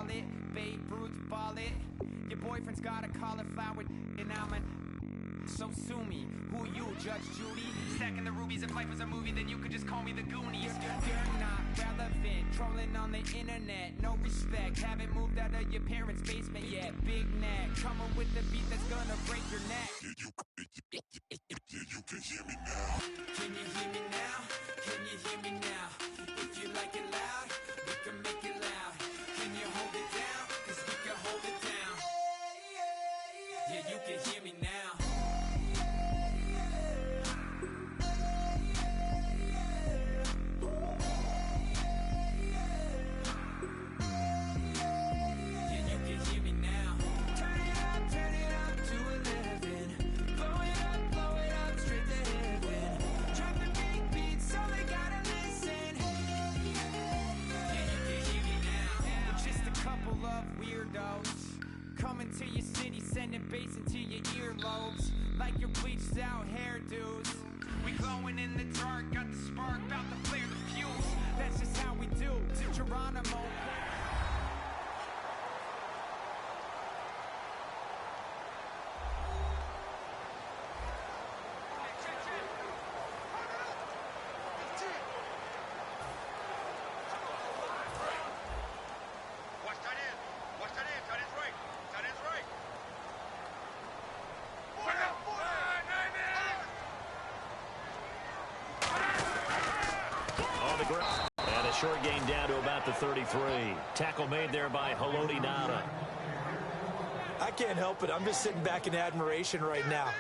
call it. Babe Ruth ball it. Your boyfriend's got a cauliflower and I'm an... So sue me, who you, Judge Judy? Stacking the rubies, if life was a movie, then you could just call me the Goonies. You're not relevant, trolling on the internet. No respect, haven't moved out of your parents' basement yet. Big neck, coming with the beat that's gonna break your neck. You can hear me now. Can you hear me now? Can you hear me now? If you like it loud, we can make it loud. Can you hold it down? Cause we can hold it down. Yeah, you can hear me now. To your city, sending bass into your earlobes like your bleached out hairdos. We glowing in the dark, got the spark, about to flare the fuse. That's just how we do. To Geronimo. And a short gain down to about the 33. Tackle made there by Haloti Ngata. I can't help it. I'm just sitting back in admiration right now.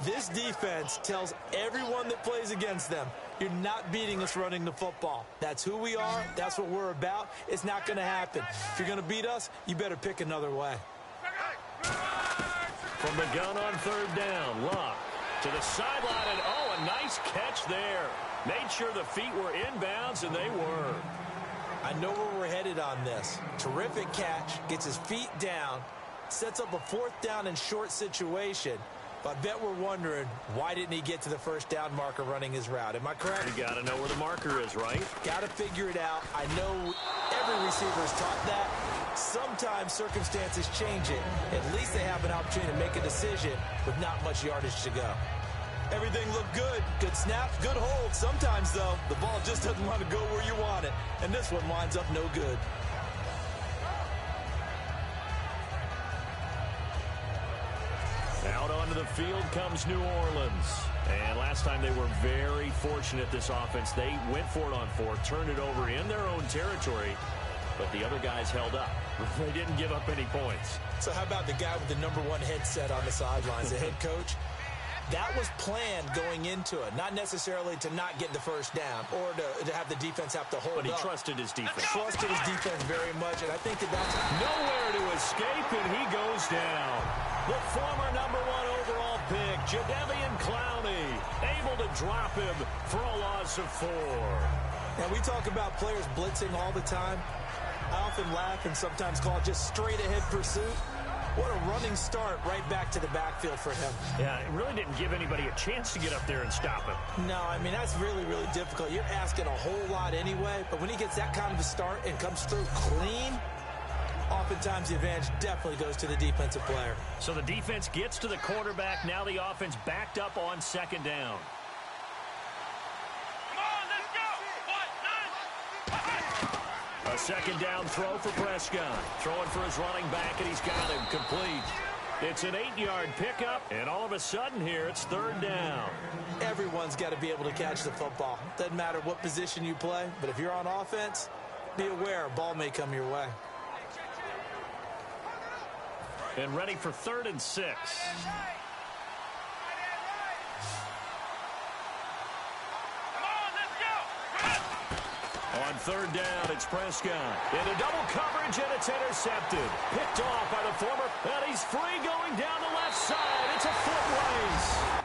This defense tells everyone that plays against them, you're not beating us running the football. That's who we are. That's what we're about. It's not going to happen. If you're going to beat us, you better pick another way. From the gun on third down, Luck to the sideline, and oh, a nice catch there. Made sure the feet were inbounds, and they were. I know where we're headed on this. Terrific catch, gets his feet down, sets up a fourth down and short situation. But I bet we're wondering, why didn't he get to the first down marker running his route? Am I correct? You got to know where the marker is, right? Got to figure it out. I know every receiver is taught that. Sometimes circumstances change it. At least they have an opportunity to make a decision with not much yardage to go. Everything looked good. Good snap, good hold. Sometimes, though, the ball just doesn't want to go where you want it. And this one winds up no good. Out onto the field comes New Orleans. And last time they were very fortunate, this offense. They went for it on fourth, turned it over in their own territory, but the other guys held up. They didn't give up any points. So how about the guy with the #1 headset on the sidelines, the head coach? That was planned going into it, not necessarily to not get the first down or to have the defense have to hold up. But he trusted his defense. Trusted his defense very much, and I think that's... Nowhere to escape, and he goes down. The former #1 overall pick, Jadeveon Clowney, able to drop him for a loss of 4. And we talk about players blitzing all the time. I often laugh and sometimes call it just straight-ahead pursuit. What a running start right back to the backfield for him. Yeah, it really didn't give anybody a chance to get up there and stop him. No, I mean, that's really, really difficult. You're asking a whole lot anyway, but when he gets that kind of a start and comes through clean, oftentimes the advantage definitely goes to the defensive player. So the defense gets to the quarterback. Now the offense backed up on second down. A second down throw for Prescott. Throwing for his running back, and he's got him complete. It's an 8-yard pickup, and all of a sudden here, it's third down. Everyone's got to be able to catch the football. Doesn't matter what position you play, but if you're on offense, be aware a ball may come your way. And ready for 3rd and 6. On third down, it's Prescott. Into double coverage, and it's intercepted. Picked off by the former, and he's free going down the left side. It's a foot race.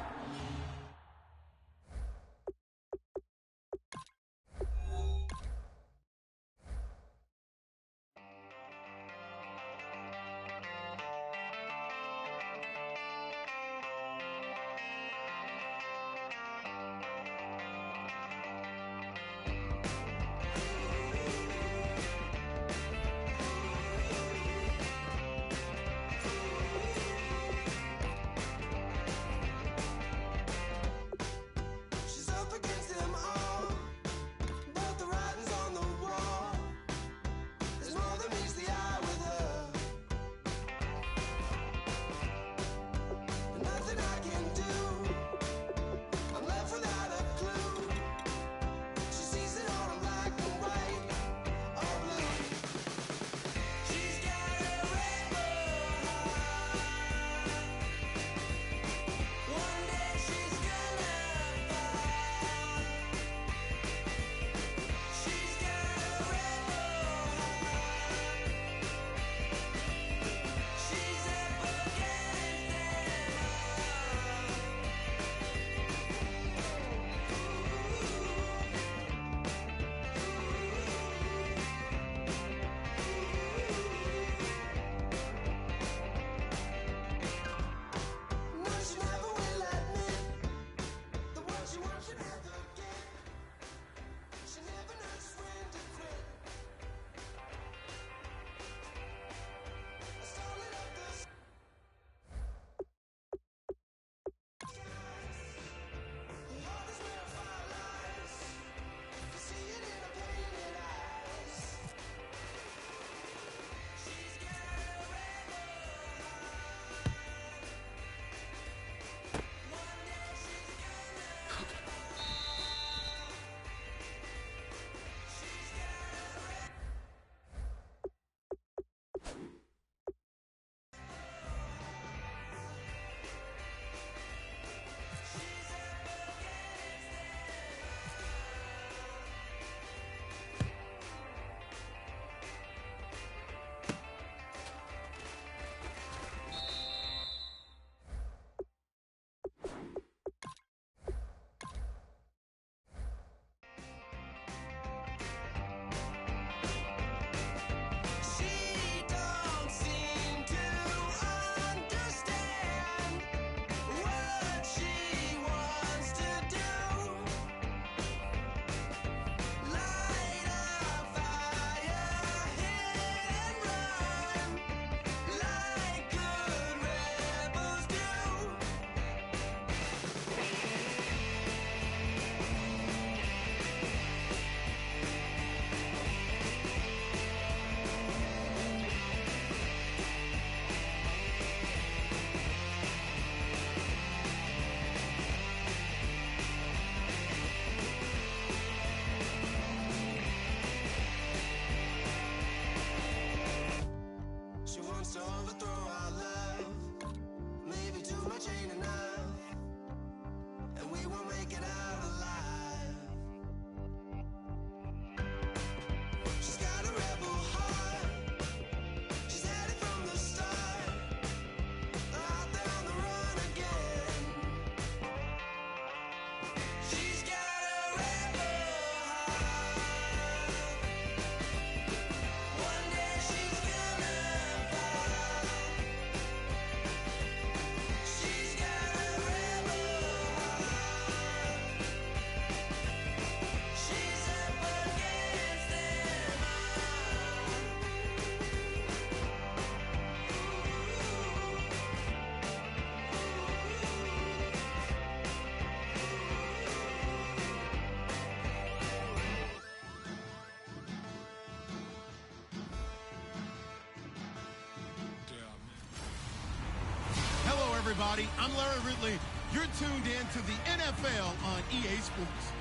everybody. I'm Larry Ridley. You're tuned in to the NFL on EA Sports.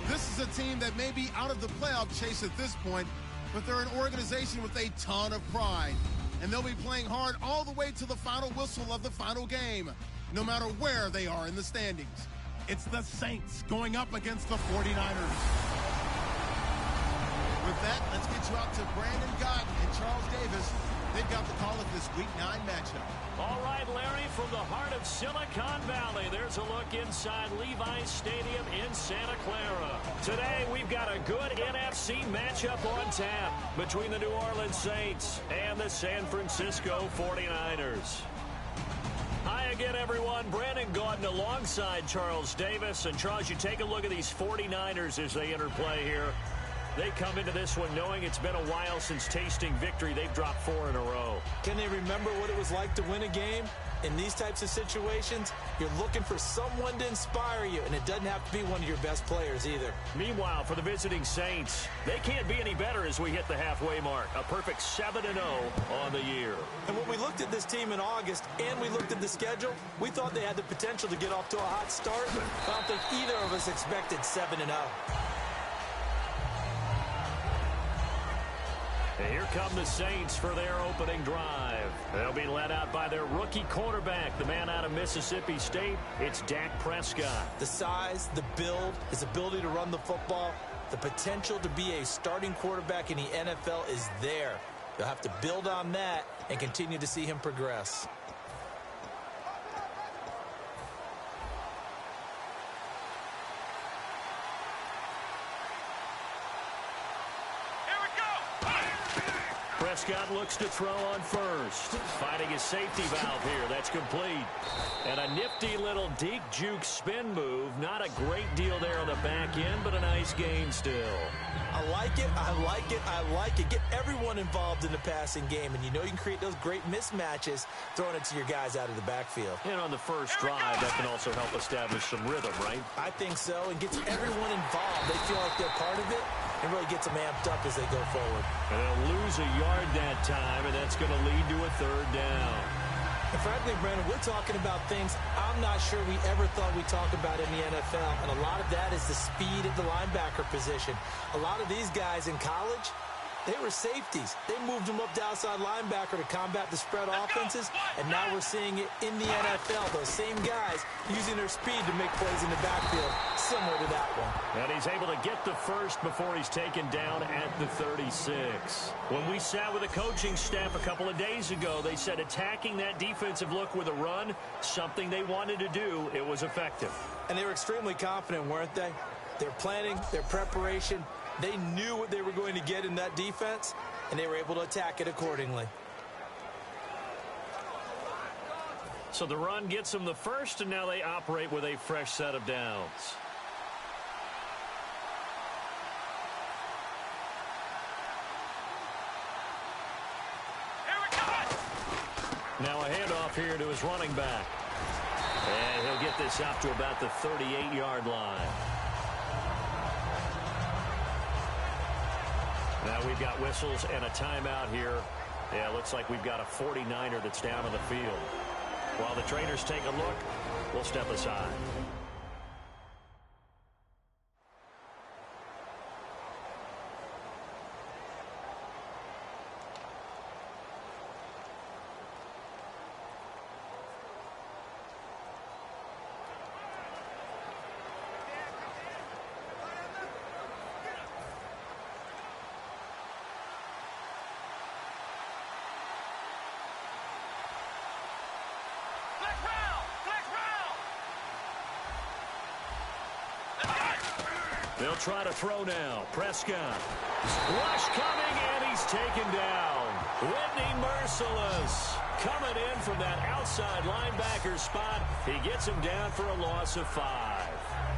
This is a team that may be out of the playoff chase at this point, but they're an organization with a ton of pride. And they'll be playing hard all the way to the final whistle of the final game, no matter where they are in the standings. It's the Saints going up against the 49ers. With that, let's get you out to Brandon Gott and Charles Davis. They've got the call of this Week 9 matchup. All right, Larry, from the heart of Silicon Valley, there's a look inside Levi's Stadium in Santa Clara. Today, we've got a good NFC matchup on tap between the New Orleans Saints and the San Francisco 49ers. Hi again, everyone. Brandon Gaudin alongside Charles Davis. And, Charles, you take a look at these 49ers as they interplay here. They come into this one knowing it's been a while since tasting victory. They've dropped 4 in a row. Can they remember what it was like to win a game? In these types of situations, you're looking for someone to inspire you, and it doesn't have to be one of your best players either. Meanwhile, for the visiting Saints, they can't be any better as we hit the halfway mark. A perfect 7-0 on the year. And when we looked at this team in August and we looked at the schedule, we thought they had the potential to get off to a hot start. I don't think either of us expected 7-0. Here come the Saints for their opening drive. They'll be led out by their rookie quarterback, the man out of Mississippi State. It's Dak Prescott. The size, the build, his ability to run the football, the potential to be a starting quarterback in the NFL is there. You'll have to build on that and continue to see him progress. Prescott looks to throw on first. Finding his safety valve here. That's complete. And a nifty little deke juke spin move. Not a great deal there on the back end, but a nice gain still. I like it. I like it. I like it. Get everyone involved in the passing game, and you know you can create those great mismatches throwing it to your guys out of the backfield. And on the first drive, that can also help establish some rhythm, right? I think so. It gets everyone involved. They feel like they're part of it. It really gets them amped up as they go forward. And they'll lose a yard that time, and that's going to lead to a 3rd down. And frankly, Brandon, we're talking about things I'm not sure we ever thought we'd talk about in the NFL. And a lot of that is the speed at the linebacker position. A lot of these guys in college, they were safeties. They moved them up to outside linebacker to combat the spread offenses, and now we're seeing it in the NFL. Those same guys using their speed to make plays in the backfield, similar to that one. And he's able to get the first before he's taken down at the 36. When we sat with the coaching staff a couple of days ago, they said attacking that defensive look with a run, something they wanted to do. It was effective. And they were extremely confident, weren't they? Their planning, their preparation, they knew what they were going to get in that defense, and they were able to attack it accordingly. So the run gets them the first, and now they operate with a fresh set of downs. Now a handoff here to his running back. And he'll get this out to about the 38-yard line. Now we've got whistles and a timeout here. Yeah, looks like we've got a 49er that's down on the field. While the trainers take a look, we'll step aside. They'll try to throw now. Prescott. Rush coming, and he's taken down. Whitney Merciless coming in from that outside linebacker spot. He gets him down for a loss of 5.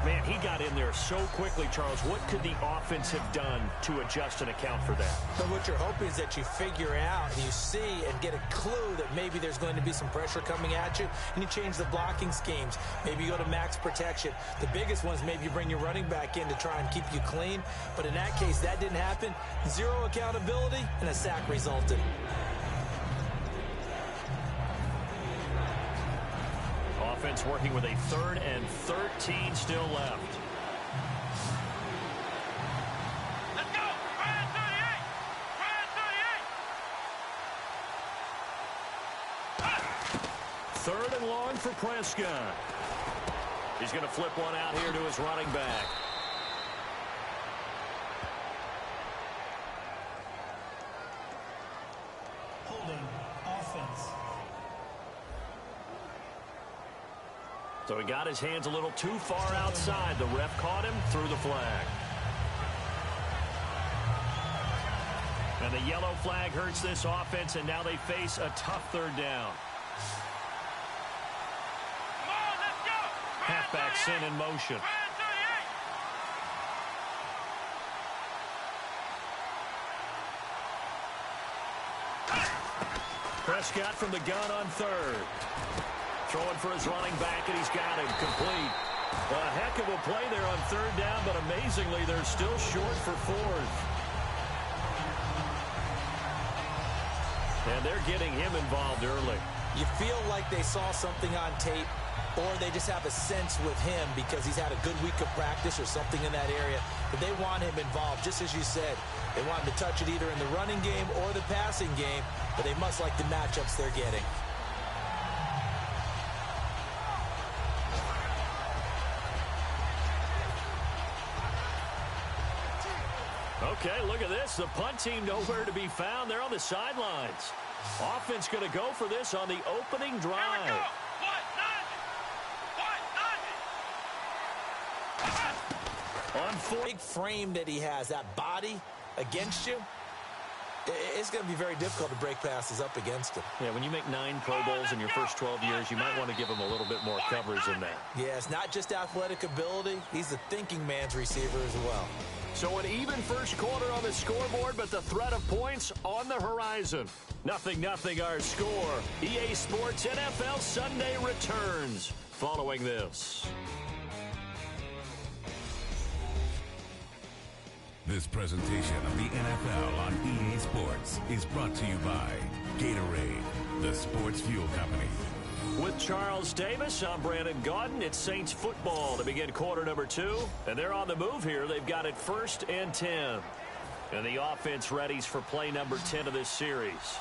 Man, he got in there so quickly, Charles. What could the offense have done to adjust and account for that? But what you're hoping is that you figure out and you see and get a clue that maybe there's going to be some pressure coming at you, and you change the blocking schemes. Maybe you go to max protection. The biggest one is maybe you bring your running back in to try and keep you clean. But in that case, that didn't happen. 0 accountability, and a sack resulted. offense working with a 3rd and 13 still left. Let's go! Ryan 38! Ryan 38! 3rd and long for Prescott. He's going to flip one out here to his running back. Holding offense. So he got his hands a little too far outside. The ref caught him, threw the flag. And the yellow flag hurts this offense, and now they face a tough 3rd down. Halfback sent in motion. Prescott from the gun on 3rd. Throwing for his running back, and he's got him complete. A heck of a play there on 3rd down, but amazingly, they're still short for 4th. And they're getting him involved early. You feel like they saw something on tape, or they just have a sense with him because he's had a good week of practice or something in that area. But they want him involved, just as you said. They want him to touch it either in the running game or the passing game, but they must like the matchups they're getting. Okay, look at this. The punt team nowhere to be found. They're on the sidelines. Offense going to go for this on the opening drive. On 4. Big frame that he has, that body against you, it's going to be very difficult to break passes up against him. Yeah, when you make 9 Pro Bowls in your first 12 years, you might want to give him a little bit more coverage than that. Yeah, it's not just athletic ability. He's a thinking man's receiver as well. So an even first quarter on the scoreboard, but the threat of points on the horizon. 0-0 our score. EA Sports NFL Sunday returns following this. This presentation of the NFL on EA Sports is brought to you by Gatorade, the sports fuel company. With Charles Davis, I'm Brandon Gaudin. It's Saints football to begin quarter number 2. And they're on the move here. They've got it 1st and 10. And the offense readies for play number 10 of this series.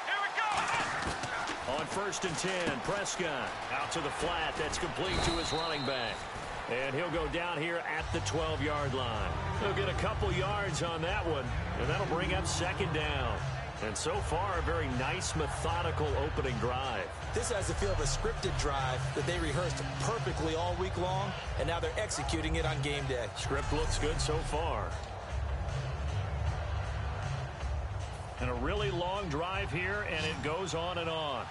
Here we go! On 1st and 10, Prescott out to the flat. That's complete to his running back. And he'll go down here at the 12-yard line. He'll get a couple yards on that one, and that'll bring up 2nd down. And so far, a very nice, methodical opening drive. This has the feel of a scripted drive that they rehearsed perfectly all week long, and now they're executing it on game day. Script looks good so far. And a really long drive here, and it goes on and on.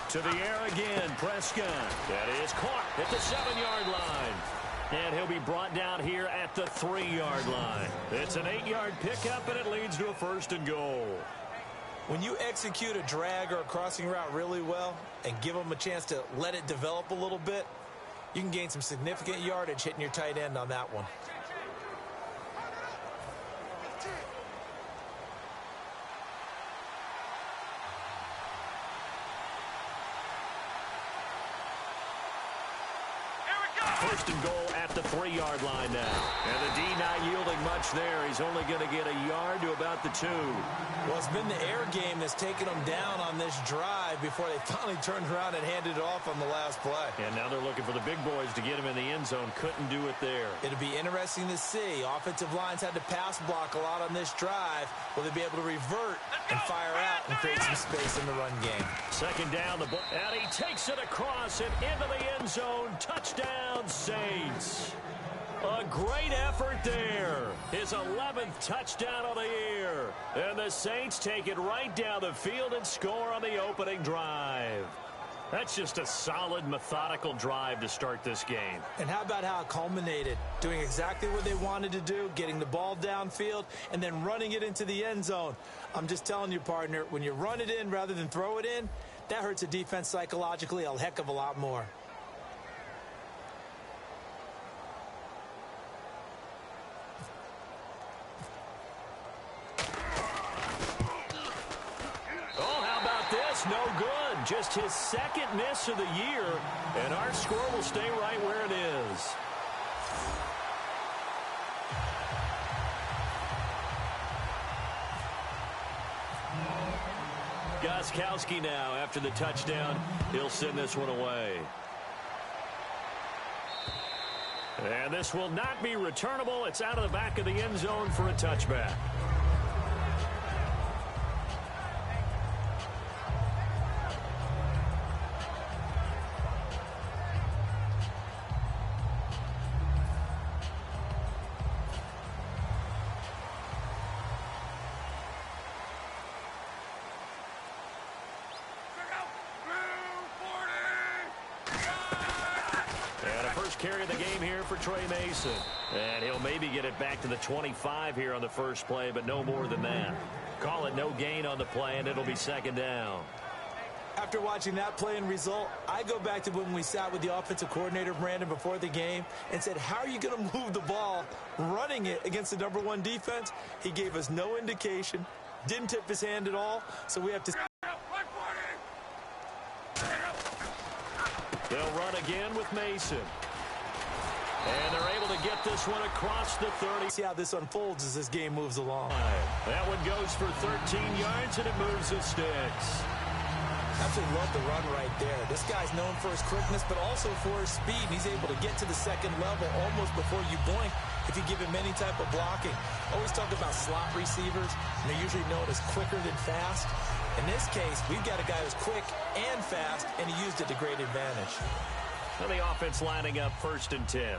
To the air again, Prescott. That is caught at the 7-yard line. And he'll be brought down here at the 3-yard line. It's an 8-yard pickup, and it leads to a 1st and goal. When you execute a drag or a crossing route really well and give them a chance to let it develop a little bit, you can gain some significant yardage hitting your tight end on that one. First and goal at the 3-yard line now. And the D not yielding much there. He's only going to get a yard to about the 2. Well, it's been the air game that's taken them down on this drive before they finally turned around and handed it off on the last play. And now they're looking for the big boys to get him in the end zone. Couldn't do it there. It'll be interesting to see. Offensive lines had to pass block a lot on this drive. Will they be able to revert and fire out and create some space in the run game? 2nd down, and he takes it across and into the end zone. Touchdown, Saints. A great effort there. His 11th touchdown of the year. And the Saints take it right down the field and score on the opening drive. That's just a solid, methodical drive to start this game. And how about how it culminated? Doing exactly what they wanted to do, getting the ball downfield, and then running it into the end zone. I'm just telling you, partner, when you run it in rather than throw it in, that hurts a defense psychologically a heck of a lot more. pass, no good. Just his second miss of the year, and our score will stay right where it is. Gostkowski now, after the touchdown, he'll send this one away. And this will not be returnable. It's out of the back of the end zone for a touchback. Carry of the game here for Trey Mason. And he'll maybe get it back to the 25 here on the first play, but no more than that. Call it no gain on the play, and it'll be second down. After watching that play and result, I go back to when we sat with the offensive coordinator, Brandon, before the game and said, how are you going to move the ball running it against the #1 defense? He gave us no indication, didn't tip his hand at all, so we have to... They'll run again with Mason. And they're able to get this one across the 30. See how this unfolds as this game moves along. That one goes for 13 yards, and it moves the sticks. Absolutely love the run right there. This guy's known for his quickness, but also for his speed. And he's able to get to the second level almost before you blink if you give him any type of blocking. Always talk about slot receivers, and they're usually known as quicker than fast. In this case, we've got a guy who's quick and fast, and he used it to great advantage. And the offense lining up 1st and 10.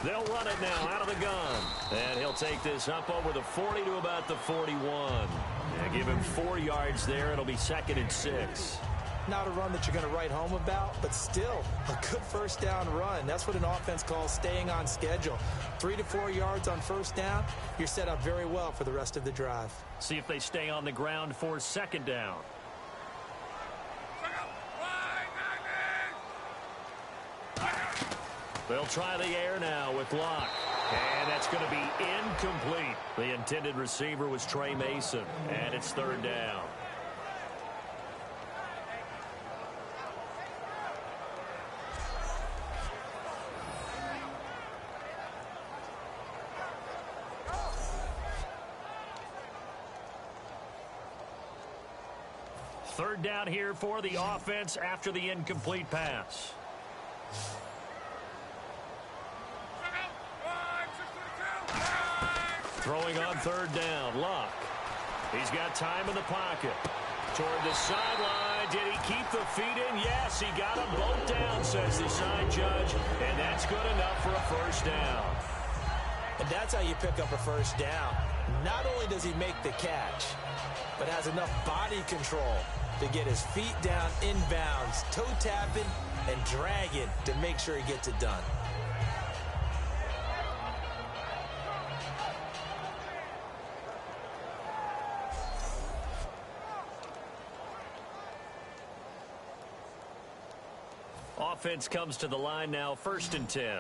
They'll run it now out of the gun. And he'll take this up over the 40 to about the 41. And give him 4 yards there. It'll be 2nd and 6. Not a run that you're going to write home about, but still a good first down run. That's what an offense calls staying on schedule. 3 to 4 yards on first down, you're set up very well for the rest of the drive. See if they stay on the ground for 2nd down. They'll try the air now with Locke. And that's going to be incomplete. The intended receiver was Trey Mason. And it's 3rd down. Third down here for the offense after the incomplete pass. Throwing on 3rd down, Luck. He's got time in the pocket. Toward the sideline. Did he keep the feet in? Yes, he got them both down, says the side judge. And that's good enough for a 1st down. And that's how you pick up a 1st down. Not only does he make the catch, but has enough body control to get his feet down inbounds, toe tapping and dragging to make sure he gets it done. Offense comes to the line now, 1st and 10.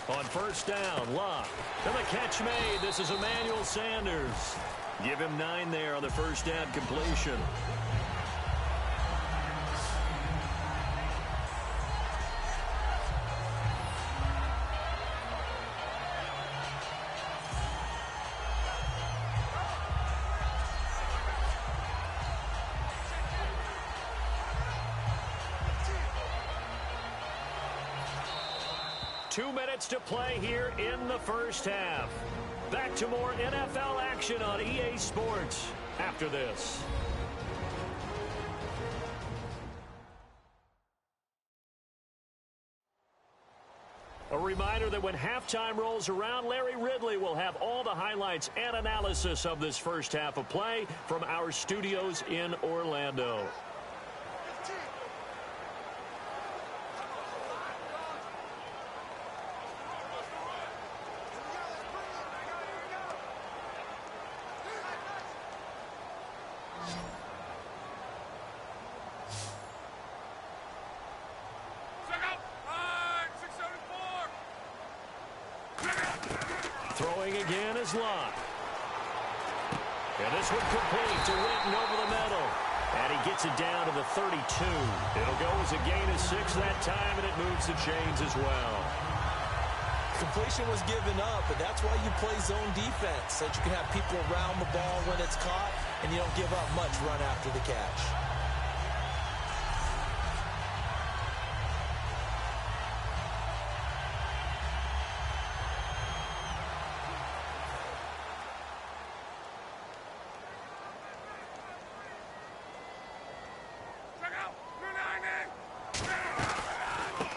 On 1st down, Locke. And the catch made. This is Emmanuel Sanders. Give him 9 there on the 1st down completion. Two minutes to play here in the first half. Back to more NFL action on EA Sports after this. A reminder that when halftime rolls around, Larry Ridley will have all the highlights and analysis of this first half of play from our studios in Orlando. throwing again is Locke. And this one complete to Winton over the middle. And he gets it down to the 32. It'll go as a gain of 6 that time, and it moves the chains as well. Completion was given up, but that's why you play zone defense, so that you can have people around the ball when it's caught, and you don't give up much run after the catch.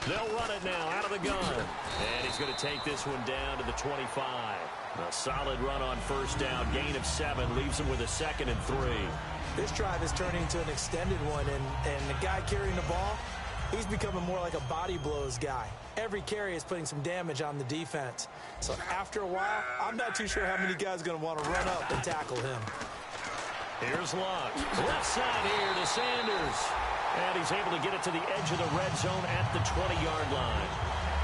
They'll run it now out of the gun. And he's going to take this one down to the 25. A solid run on first down. Gain of 7 leaves him with a 2nd and 3. This drive is turning into an extended one, and the guy carrying the ball, he's becoming more like a body blows guy. Every carry is putting some damage on the defense. So after a while, I'm not too sure how many guys are going to want to run up and tackle him. Here's Locke. Left side here to Sanders. And he's able to get it to the edge of the red zone at the 20-yard line.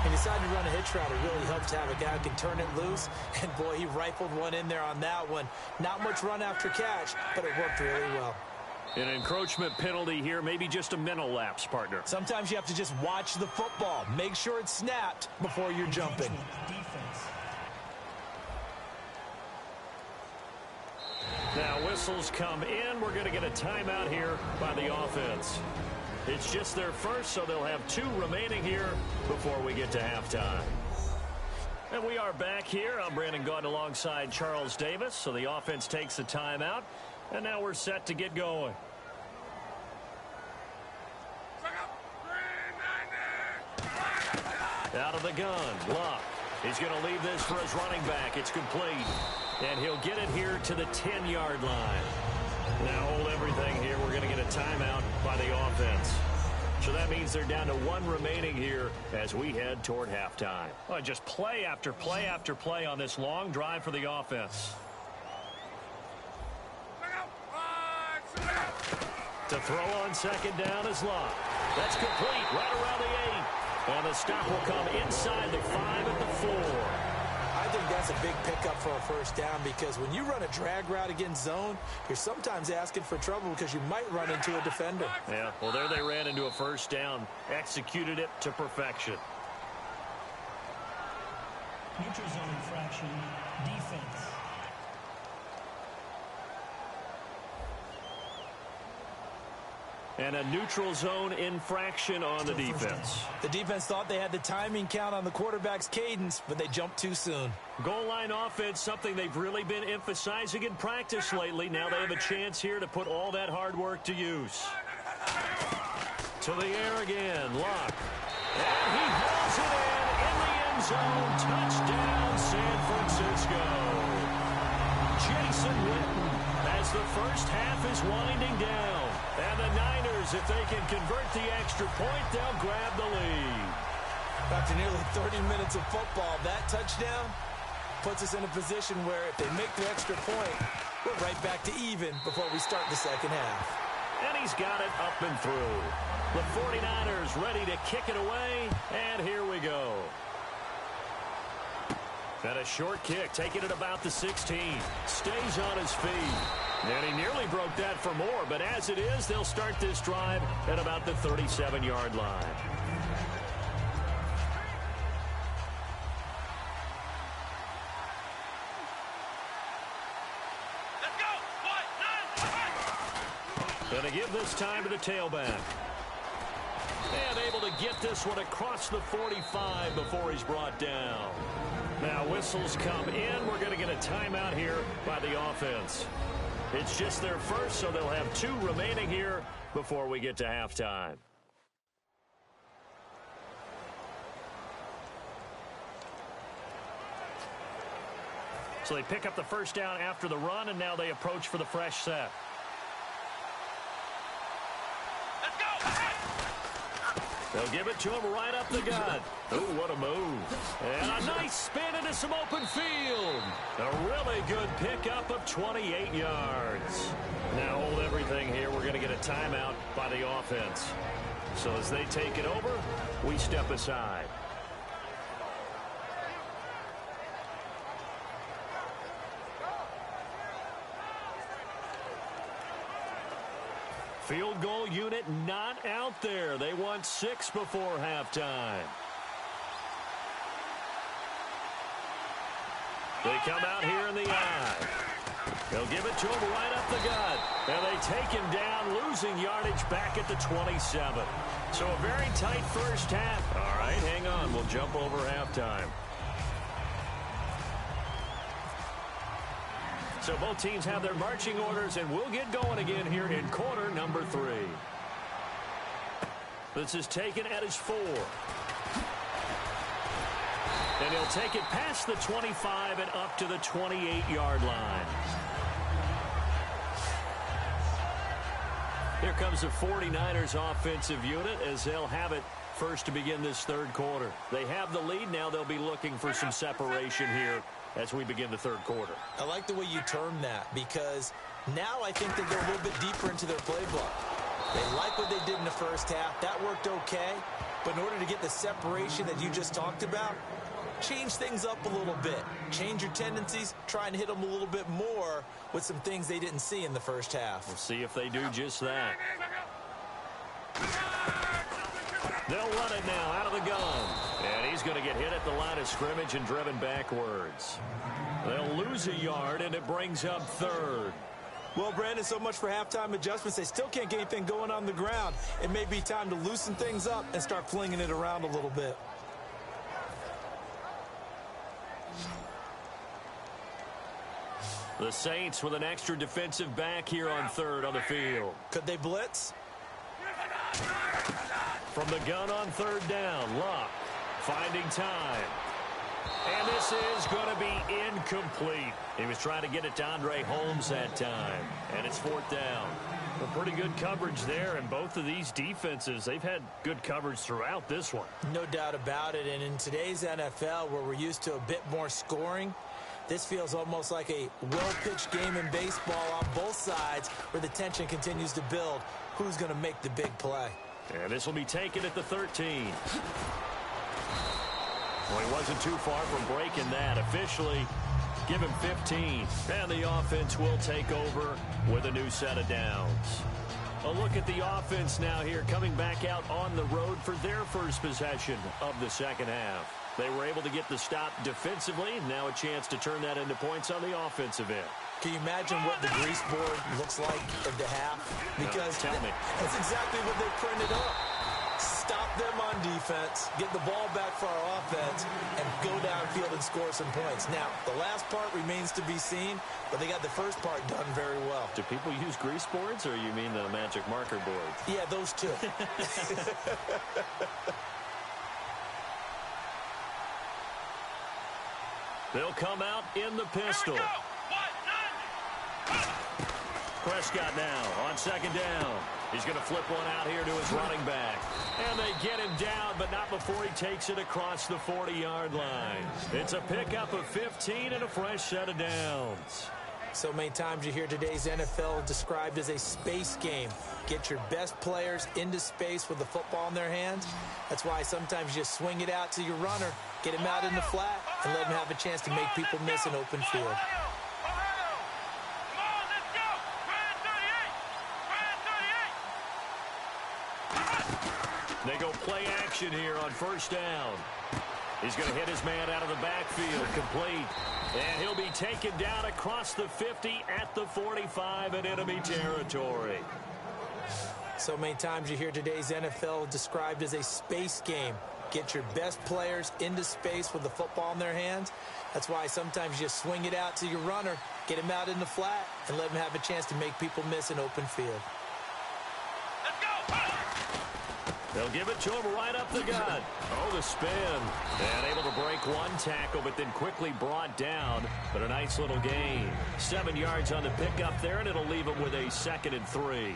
He decided to run a hitch route. It really helps to have a guy who can turn it loose. And, boy, he rifled one in there on that one. Not much run after catch, but it worked really well. An encroachment penalty here, maybe just a mental lapse, partner. Sometimes you have to just watch the football. Make sure it's snapped before you're jumping. Now whistles come in. We're going to get a timeout here by the offense. It's just their first, so they'll have 2 remaining here before we get to halftime. And we are back here. I'm Brandon Gaudin alongside Charles Davis. So the offense takes a timeout, and now we're set to get going. Out of the gun, Locke. He's going to leave this for his running back. It's complete. And he'll get it here to the 10-yard line. Now hold everything here. We're going to get a timeout by the offense. So that means they're down to 1 remaining here as we head toward halftime. Well, just play after play after play on this long drive for the offense. To throw on second down is Locke. That's complete right around the 8. And the stop will come inside the 5 at the 4. I think that's a big pickup for a first down, because when you run a drag route against zone, you're sometimes asking for trouble because you might run into a defender. Yeah, well, there they ran into a first down. Executed it to perfection. Neutral zone infraction, defense. And a neutral zone infraction on the defense. The defense thought they had the timing count on the quarterback's cadence, but they jumped too soon. Goal line offense, something they've really been emphasizing in practice lately. Now they have a chance here to put all that hard work to use. To the air again, Locke. And he hauls it in the end zone. Touchdown, San Francisco. Jason Witten, as the first half is winding down. And the Niners, if they can convert the extra point, they'll grab the lead. After nearly 30 minutes of football, that touchdown puts us in a position where if they make the extra point, we're right back to even before we start the second half. And he's got it up and through. The 49ers ready to kick it away, and here we go. And a short kick, taking it about the 16. Stays on his feet. And he nearly broke that for more, but as it is, they'll start this drive at about the 37-yard line. Going to give this time to the tailback. And able to get this one across the 45 before he's brought down. Now whistles come in. We're going to get a timeout here by the offense. It's just their first, so they'll have 2 remaining here before we get to halftime. So they pick up the first down after the run, and now they approach for the fresh set. They'll give it to him right up the gut. Oh, what a move. And a nice spin into some open field. A really good pickup of 28 yards. Now hold everything here. We're going to get a timeout by the offense. So as they take it over, we step aside. Field goal unit not out there. They want 6 before halftime. They come out here in the eye. They'll give it to him right up the gut. And they take him down, losing yardage back at the 27. So a very tight first half. All right, hang on. We'll jump over halftime. So both teams have their marching orders, and we'll get going again here in quarter number 3. This is taken at his 4. And he'll take it past the 25 and up to the 28-yard line. Here comes the 49ers offensive unit as they'll have it first to begin this third quarter. They have the lead. Now they'll be looking for some separation here as we begin the third quarter. I like the way you term that, because now I think they go a little bit deeper into their playbook. They like what they did in the first half. That worked okay. But in order to get the separation that you just talked about, change things up a little bit. Change your tendencies. Try and hit them a little bit more with some things they didn't see in the first half. We'll see if they do just that. They'll run it now out of the gun. And he's going to get hit at the line of scrimmage and driven backwards. They'll lose a yard, and it brings up third. Well, Brandon, so much for halftime adjustments. They still can't get anything going on the ground. It may be time to loosen things up and start flinging it around a little bit. The Saints with an extra defensive back here on third on the field. Could they blitz? From the gun on third down, Luck finding time. And this is going to be incomplete. He was trying to get it to Andre Holmes that time. And it's fourth down. Well, pretty good coverage there, and both of these defenses, they've had good coverage throughout this one. No doubt about it. And in today's NFL, where we're used to a bit more scoring, this feels almost like a well-pitched game in baseball on both sides where the tension continues to build. Who's going to make the big play? And this will be taken at the 13. Well, he wasn't too far from breaking that. Officially, give him 15. And the offense will take over with a new set of downs. A look at the offense now here, coming back out on the road for their first possession of the second half. They were able to get the stop defensively. Now a chance to turn that into points on the offensive end. Can you imagine what the grease board looks like at the half? Because tell me. That's exactly what they printed up. Stop them on defense, get the ball back for our offense, and go downfield and score some points. Now, the last part remains to be seen, but they got the first part done very well. Do people use grease boards, or you mean the magic marker board? Yeah, those two. They'll come out in the pistol. Prescott now on second down. He's going to flip one out here to his running back. And they get him down, but not before he takes it across the 40-yard line. It's a pickup of 15 and a fresh set of downs. So many times you hear today's NFL described as a space game. Get your best players into space with the football in their hands. That's why sometimes you swing it out to your runner, get him out in the flat, and let him have a chance to make people miss an open field. They go play action here on first down. He's going to hit his man out of the backfield, complete. And he'll be taken down across the 50 at the 45 in enemy territory. So many times you hear today's NFL described as a space game. Get your best players into space with the football in their hands. That's why sometimes you swing it out to your runner, get him out in the flat, and let him have a chance to make people miss an open field. They'll give it to him right up the gut. Oh, the spin. And able to break one tackle, but then quickly brought down. But a nice little gain. 7 yards on the pickup there, and it'll leave him with a 2nd and 3.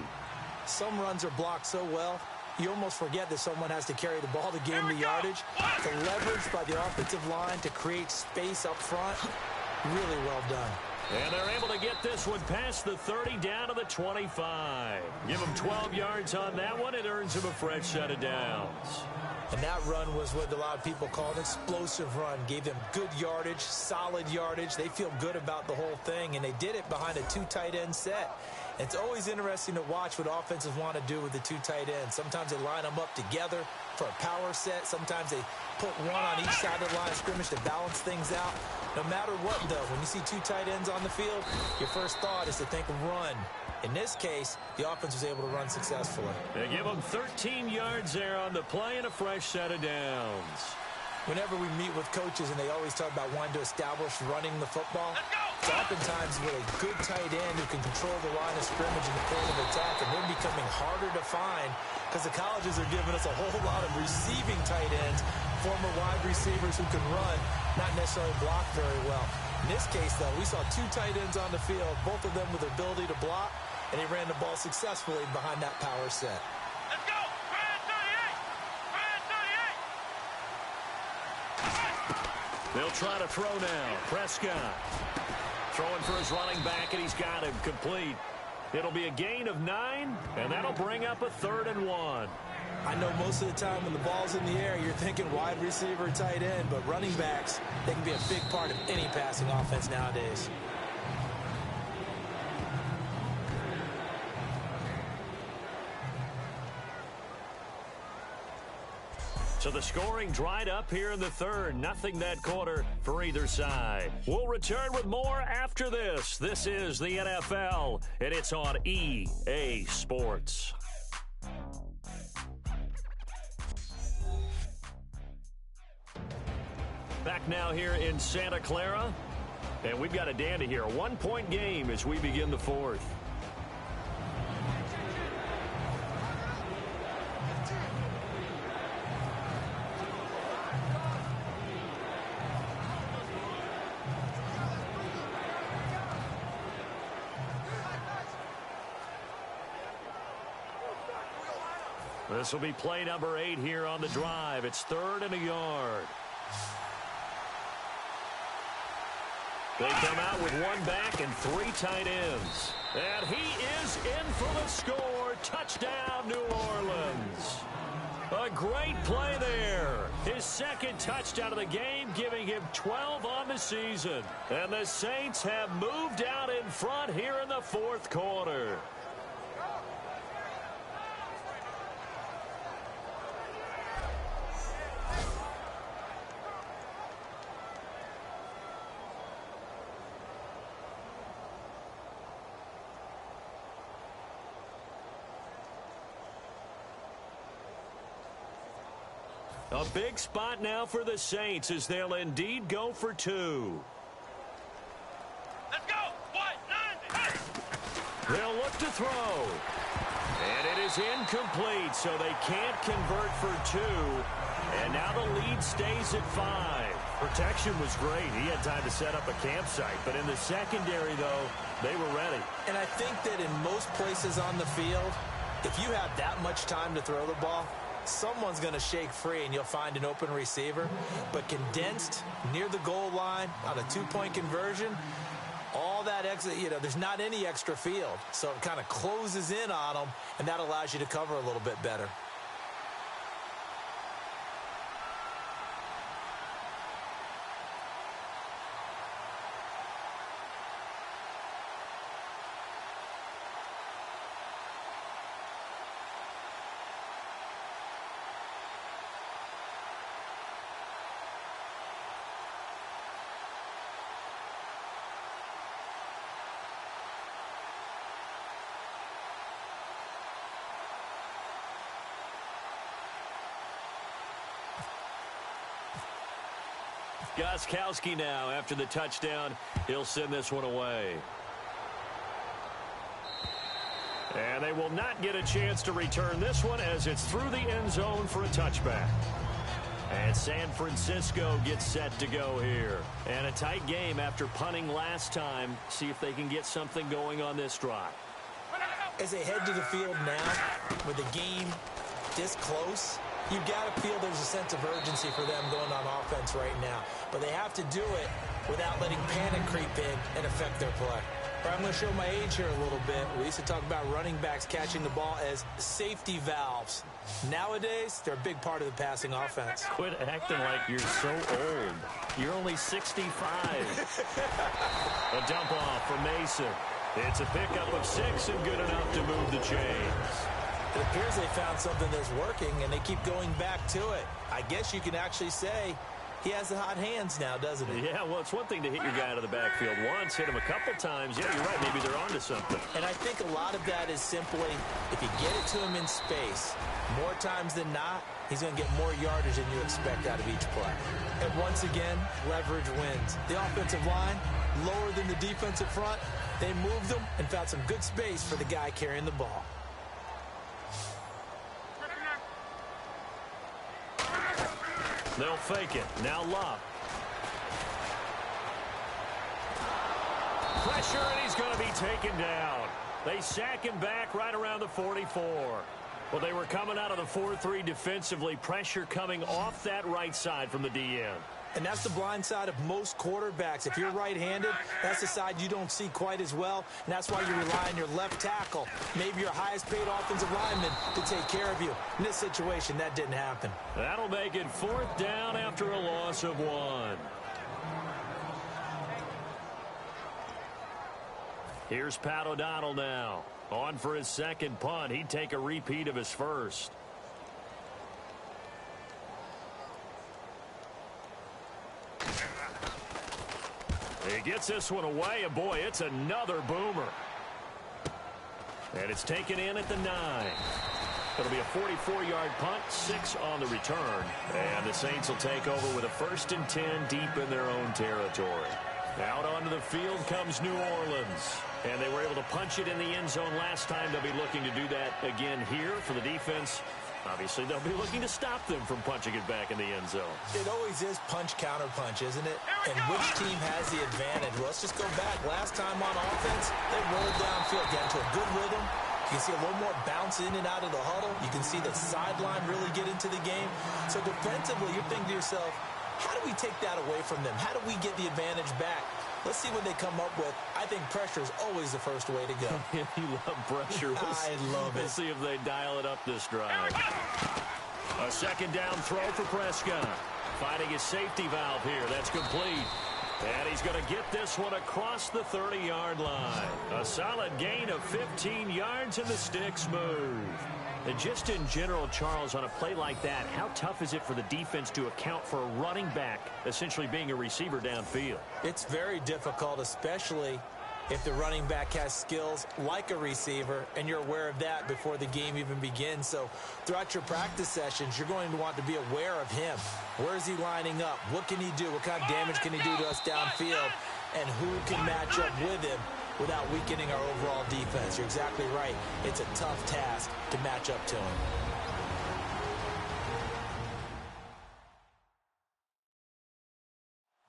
Some runs are blocked so well, you almost forget that someone has to carry the ball to gain the yardage. The leverage by the offensive line to create space up front, really well done. And they're able to get this one past the 30 down to the 25. Give them 12 yards on that one. It earns them a fresh set of downs. And that run was what a lot of people call an explosive run. Gave them good yardage, solid yardage. They feel good about the whole thing, and they did it behind a 2 tight end set. It's always interesting to watch what offenses want to do with the two tight ends. Sometimes they line them up together for a power set. Sometimes they put one on each side of the line of scrimmage to balance things out. No matter what, though, when you see two tight ends on the field, your first thought is to think run. In this case, the offense was able to run successfully. They give them 13 yards there on the play and a fresh set of downs. Whenever we meet with coaches and they always talk about wanting to establish running the football, it's oftentimes with a good tight end who can control the line of scrimmage and the point of attack, and they're becoming harder to find because the colleges are giving us a whole lot of receiving tight ends, former wide receivers who can run, not necessarily block very well. In this case, though, we saw two tight ends on the field, both of them with the ability to block, and he ran the ball successfully behind that power set. Let's go! Brad 38! Brad 38! They'll try to throw now. Prescott throwing for his running back, and he's got him complete. It'll be a gain of 9, and that'll bring up a 3rd and 1. I know most of the time when the ball's in the air, you're thinking wide receiver, tight end, but running backs, they can be a big part of any passing offense nowadays. So the scoring dried up here in the 3rd. Nothing that quarter for either side. We'll return with more after this. This is the NFL, and it's on EA Sports. Back now here in Santa Clara, and we've got a dandy here. A 1-point game as we begin the 4th. This will be play number 8 here on the drive. It's 3rd and a yard. They come out with one back and 3 tight ends. And he is in for the score. Touchdown, New Orleans. A great play there. His 2nd touchdown of the game, giving him 12 on the season. And the Saints have moved out in front here in the 4th quarter. A big spot now for the Saints as they'll indeed go for 2. Let's go! What? 90! They'll look to throw. And it is incomplete, so they can't convert for 2. And now the lead stays at 5. Protection was great. He had time to set up a campsite. But in the secondary, though, they were ready. And I think that in most places on the field, if you have that much time to throw the ball, someone's going to shake free and you'll find an open receiver. But condensed near the goal line on a 2-point conversion, all that extra, there's not any extra field. So it kind of closes in on them, and that allows you to cover a little bit better. Gostkowski now, after the touchdown, he'll send this one away. And they will not get a chance to return this one as it's through the end zone for a touchback. And San Francisco gets set to go here. And a tight game after punting last time. See if they can get something going on this drive. As they head to the field now, with the game this close, you've got to feel there's a sense of urgency for them going on offense right now. But they have to do it without letting panic creep in and affect their play. I'm going to show my age here a little bit. We used to talk about running backs catching the ball as safety valves. Nowadays, they're a big part of the passing offense. Quit acting like you're so old. You're only 65. A dump off for Mason. It's a pickup of 6 and good enough to move the chains. It appears they found something that's working, and they keep going back to it. I guess you can actually say he has the hot hands now, doesn't he? Yeah, well, it's one thing to hit your guy out of the backfield once, hit him a couple times. Yeah, you're right. Maybe they're onto something. And I think a lot of that is simply if you get it to him in space, more times than not, he's going to get more yardage than you expect out of each play. And once again, leverage wins. The offensive line, lower than the defensive front, they moved them and found some good space for the guy carrying the ball. They'll fake it. Now Love. Pressure, and he's going to be taken down. They sack him back right around the 44. Well, they were coming out of the 4-3 defensively. Pressure coming off that right side from the DN. And that's the blind side of most quarterbacks. If you're right-handed, that's the side you don't see quite as well, and that's why you rely on your left tackle, maybe your highest-paid offensive lineman, to take care of you. In this situation, that didn't happen. That'll make it 4th down after a loss of 1. Here's Pat O'Donnell now. On for his second punt. He'd take a repeat of his first. He gets this one away, and boy, it's another boomer. And it's taken in at the 9. It'll be a 44-yard punt, 6 on the return. And the Saints will take over with a 1st and 10 deep in their own territory. Out onto the field comes New Orleans. And they were able to punch it in the end zone last time. They'll be looking to do that again here for the defense. Obviously, they'll be looking to stop them from punching it back in the end zone. It always is punch-counter-punch, isn't it? And which team has the advantage? Well, let's just go back. Last time on offense, they rolled downfield, got into a good rhythm. You can see a little more bounce in and out of the huddle. You can see the sideline really get into the game. So defensively, you're thinking to yourself, how do we take that away from them? How do we get the advantage back? Let's see what they come up with. I think pressure is always the first way to go. You love pressure. I love it. We'll see if they dial it up this drive. A 2nd down throw for Prescott. Finding his safety valve here. That's complete. And he's going to get this one across the 30-yard line. A solid gain of 15 yards, and the sticks move. And just in general, Charles, on a play like that, how tough is it for the defense to account for a running back essentially being a receiver downfield? It's very difficult, especially if the running back has skills like a receiver, and you're aware of that before the game even begins. So throughout your practice sessions, you're going to want to be aware of him. Where is he lining up? What can he do? What kind of damage can he do to us downfield? And who can match up with him without weakening our overall defense? You're exactly right. It's a tough task to match up to him.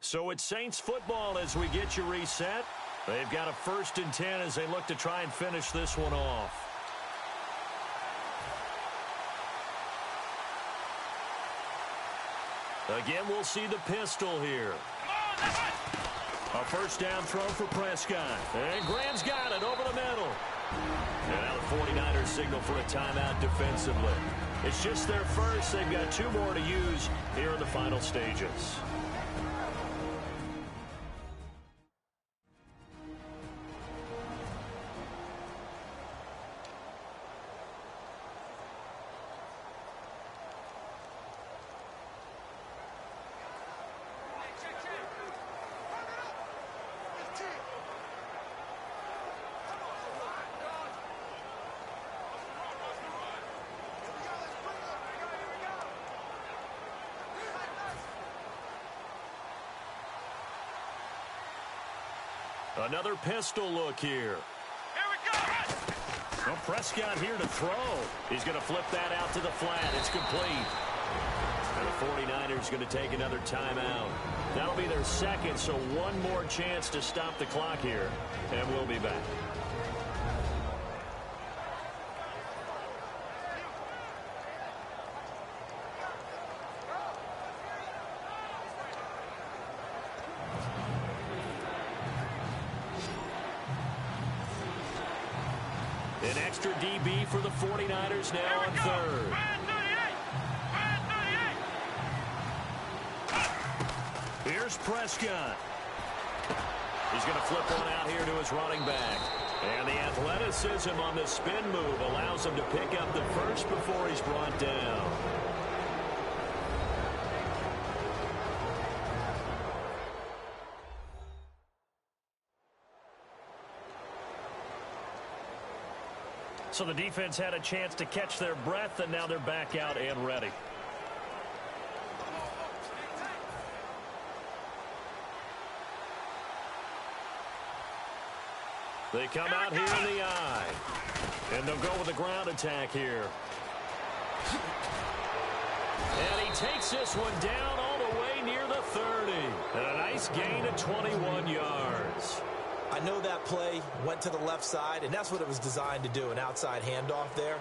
So it's Saints football as we get you reset. They've got a 1st and 10 as they look to try and finish this one off. Again, we'll see the pistol here. A 1st down throw for Prescott. And Graham's got it over the middle. And now the 49ers signal for a timeout defensively. It's just their first. They've got 2 more to use here in the final stages. Another pistol look here. Here we go! Well, Prescott here to throw. He's going to flip that out to the flat. It's complete. And the 49ers going to take another timeout. That'll be their 2nd, so 1 more chance to stop the clock here. And we'll be back. An extra DB for the 49ers now on 3rd. Here's Prescott. He's going to flip one out here to his running back. And the athleticism on the spin move allows him to pick up the first before he's brought down. So the defense had a chance to catch their breath, and now they're back out and ready. They come out here in the eye. And they'll go with a ground attack here. And he takes this one down all the way near the 30. And a nice gain of 21 yards. I know that play went to the left side, and that's what it was designed to do, an outside handoff there.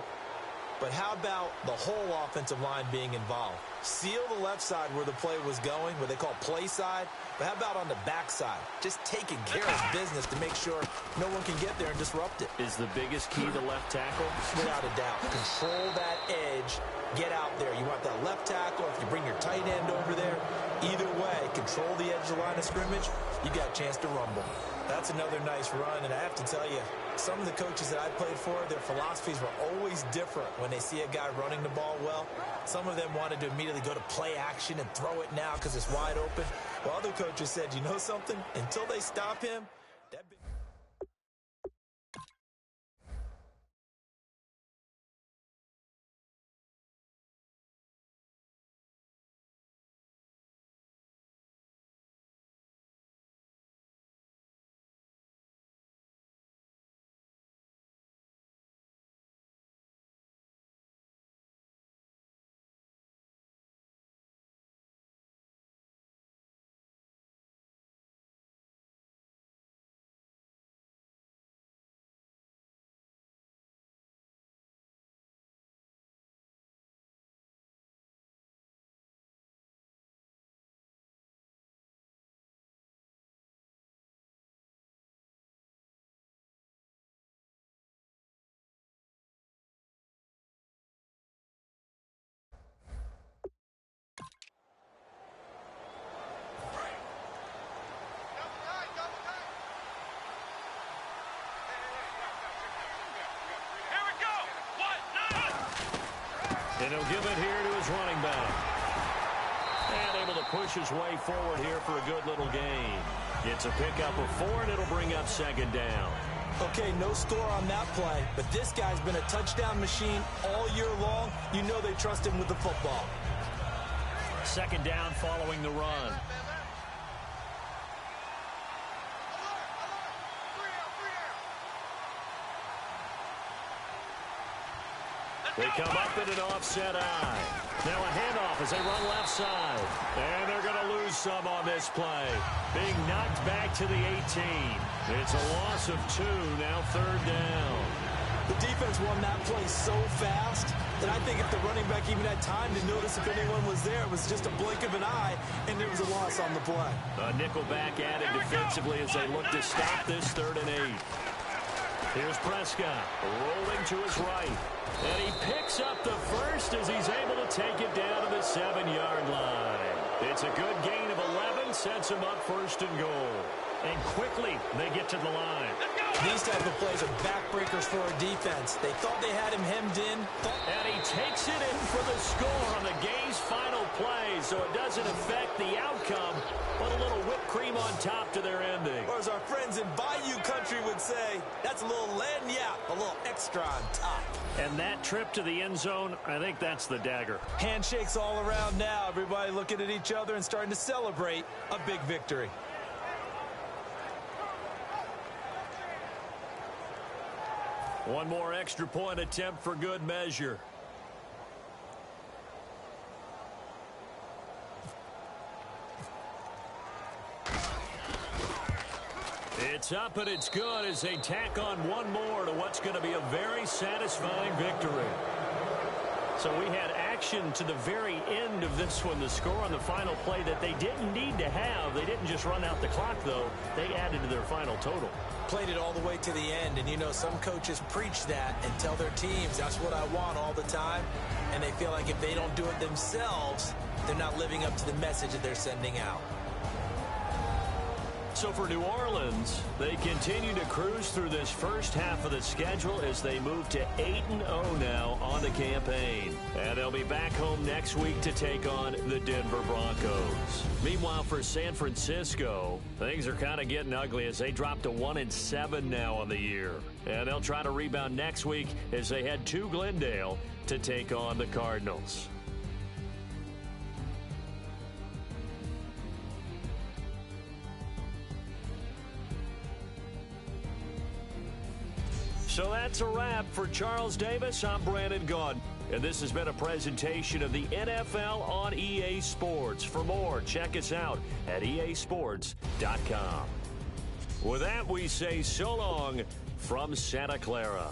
But how about the whole offensive line being involved? Seal the left side where the play was going, what they call play side. But how about on the back side? Just taking care of business to make sure no one can get there and disrupt it. Is the biggest key the left tackle? Without a doubt. Control that edge. Get out there. You want that left tackle. If you bring your tight end over there, either way, control the edge of the line of scrimmage, you got a chance to rumble. That's another nice run, and I have to tell you, some of the coaches that I played for, their philosophies were always different when they see a guy running the ball well. Some of them wanted to immediately go to play action and throw it now because it's wide open. While other coaches said, you know something? Until they stop him, that big... And he'll give it here to his running back. And able to push his way forward here for a good little gain. It's a pickup of 4, and it'll bring up second down. Okay, no score on that play, but this guy's been a touchdown machine all year long. You know they trust him with the football. Second down following the run. They come up in an offset eye. Now a handoff as they run left side. And they're going to lose some on this play. Being knocked back to the 18. It's a loss of 2, now third down. The defense won that play so fast that I think if the running back even had time to notice if anyone was there, it was just a blink of an eye, and there was a loss on the play. A nickel back added defensively as they look to stop this 3rd and 8. Here's Prescott rolling to his right. And he picks up the first as he's able to take it down to the 7-yard line. It's a good gain of 11, sets him up 1st and goal. And quickly they get to the line. These type of plays are backbreakers for a defense. They thought they had him hemmed in. And he takes it in for the score on the game's final play, so it doesn't affect the outcome, but a little whipped cream on top to their ending. Or as our friends in Bayou Country would say, that's a little lagniappe, a little extra on top. And that trip to the end zone, I think that's the dagger. Handshakes all around now. Everybody looking at each other and starting to celebrate a big victory. One more extra point attempt for good measure. It's up and it's good as they tack on one more to what's going to be a very satisfying victory. So we had action to the very end of this one. The score on the final play that they didn't need to have. They didn't just run out the clock, though. They added to their final total. Played it all the way to the end, and you know some coaches preach that and tell their teams that's what I want all the time, and they feel like if they don't do it themselves, they're not living up to the message that they're sending out. So for New Orleans, they continue to cruise through this first half of the schedule as they move to 8-0 now on the campaign. And they'll be back home next week to take on the Denver Broncos. Meanwhile, for San Francisco, things are kind of getting ugly as they drop to 1-7 now on the year. And they'll try to rebound next week as they head to Glendale to take on the Cardinals. So that's a wrap. For Charles Davis, I'm Brandon Gaudin. And this has been a presentation of the NFL on EA Sports. For more, check us out at easports.com. With that, we say so long from Santa Clara.